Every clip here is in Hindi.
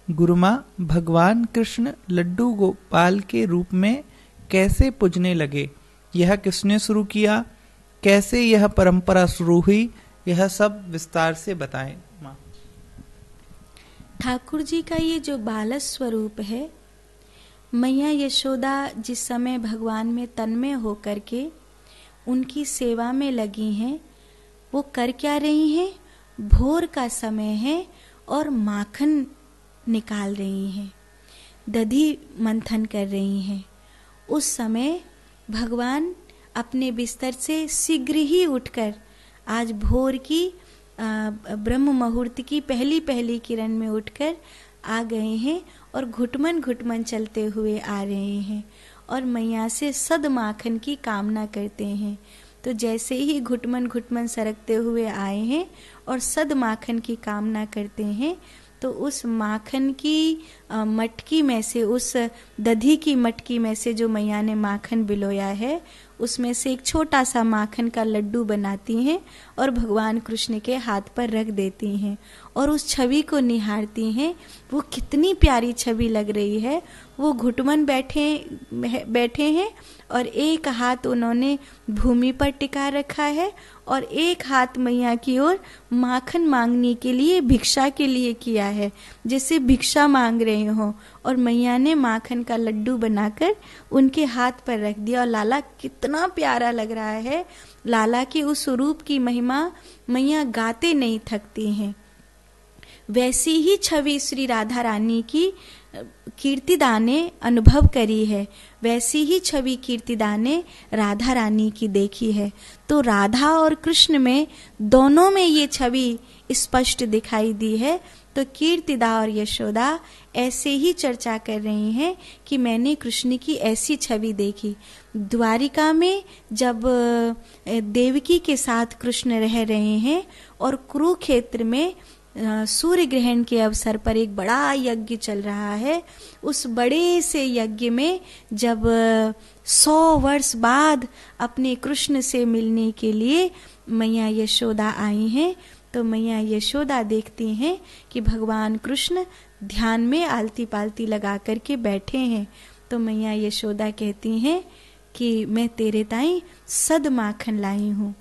गुरुमा, भगवान कृष्ण लड्डू गोपाल के रूप में कैसे पूजने लगे? यह किसने शुरू किया? कैसे यह परंपरा शुरू हुई? यह सब विस्तार से बताएं माँ। ठाकुर जी का ये जो बाल स्वरूप है, मैया यशोदा जिस समय भगवान में तन्मय होकर के उनकी सेवा में लगी हैं, वो कर क्या रही हैं? भोर का समय है और माखन निकाल रही हैं, दधी मंथन कर रही हैं। उस समय भगवान अपने बिस्तर से शीघ्र ही उठकर आज भोर की ब्रह्म मुहूर्त की पहली पहली किरण में उठकर आ गए हैं और घुटमन घुटमन चलते हुए आ रहे हैं और मैया से सद माखन की कामना करते हैं। तो जैसे ही घुटमन घुटमन सरकते हुए आए हैं और सद माखन की कामना करते हैं, तो उस माखन की मटकी में से, उस दधी की मटकी में से जो मैया ने माखन बिलोया है, उसमें से एक छोटा सा माखन का लड्डू बनाती हैं और भगवान कृष्ण के हाथ पर रख देती हैं और उस छवि को निहारती हैं। वो कितनी प्यारी छवि लग रही है। वो घुटमन बैठे हैं और एक हाथ उन्होंने भूमि पर टिका रखा है और एक हाथ मैया की ओर माखन मांगने के लिए, भिक्षा के लिए किया है, जैसे भिक्षा मांग रहे हो। और मैया ने माखन का लड्डू बनाकर उनके हाथ पर रख दिया और लाला कितना प्यारा लग रहा है। लाला के उस स्वरूप की महिमा मैया गाते नहीं थकती हैं। वैसी ही छवि श्री राधा रानी की कीर्तिदा ने अनुभव करी है, वैसी ही छवि कीर्तिदा ने राधा रानी की देखी है। तो राधा और कृष्ण में, दोनों में ये छवि स्पष्ट दिखाई दी है। तो कीर्तिदा और यशोदा ऐसे ही चर्चा कर रही हैं कि मैंने कृष्ण की ऐसी छवि देखी। द्वारिका में जब देवकी के साथ कृष्ण रह रहे हैं और कुरुक्षेत्र में सूर्य ग्रहण के अवसर पर एक बड़ा यज्ञ चल रहा है, उस बड़े से यज्ञ में जब 100 वर्ष बाद अपने कृष्ण से मिलने के लिए मैया यशोदा आई हैं, तो मैया यशोदा देखती हैं कि भगवान कृष्ण ध्यान में आलती पालती लगा करके बैठे हैं। तो मैया यशोदा कहती हैं कि मैं तेरे ताईं सद माखन लाई हूँ।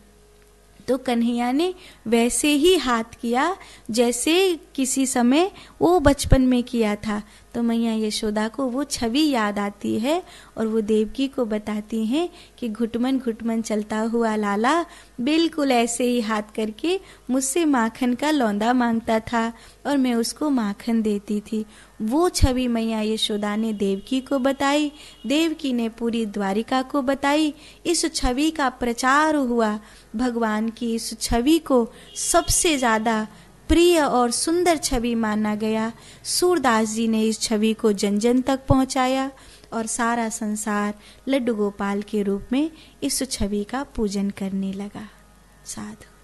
तो कन्हैया ने वैसे ही हाथ किया जैसे किसी समय वो बचपन में किया था। तो मैया यशोदा को वो छवि याद आती है और वो देवकी को बताती हैं कि घुटमन घुटमन चलता हुआ लाला बिल्कुल ऐसे ही हाथ करके मुझसे माखन का लौंदा मांगता था और मैं उसको माखन देती थी। वो छवि मैया यशोदा ने देवकी को बताई, देवकी ने पूरी द्वारिका को बताई। इस छवि का प्रचार हुआ। भगवान की इस छवि को सबसे ज्यादा प्रिय और सुंदर छवि माना गया। सूरदास जी ने इस छवि को जन जन तक पहुंचाया और सारा संसार लड्डू गोपाल के रूप में इस छवि का पूजन करने लगा। साधु।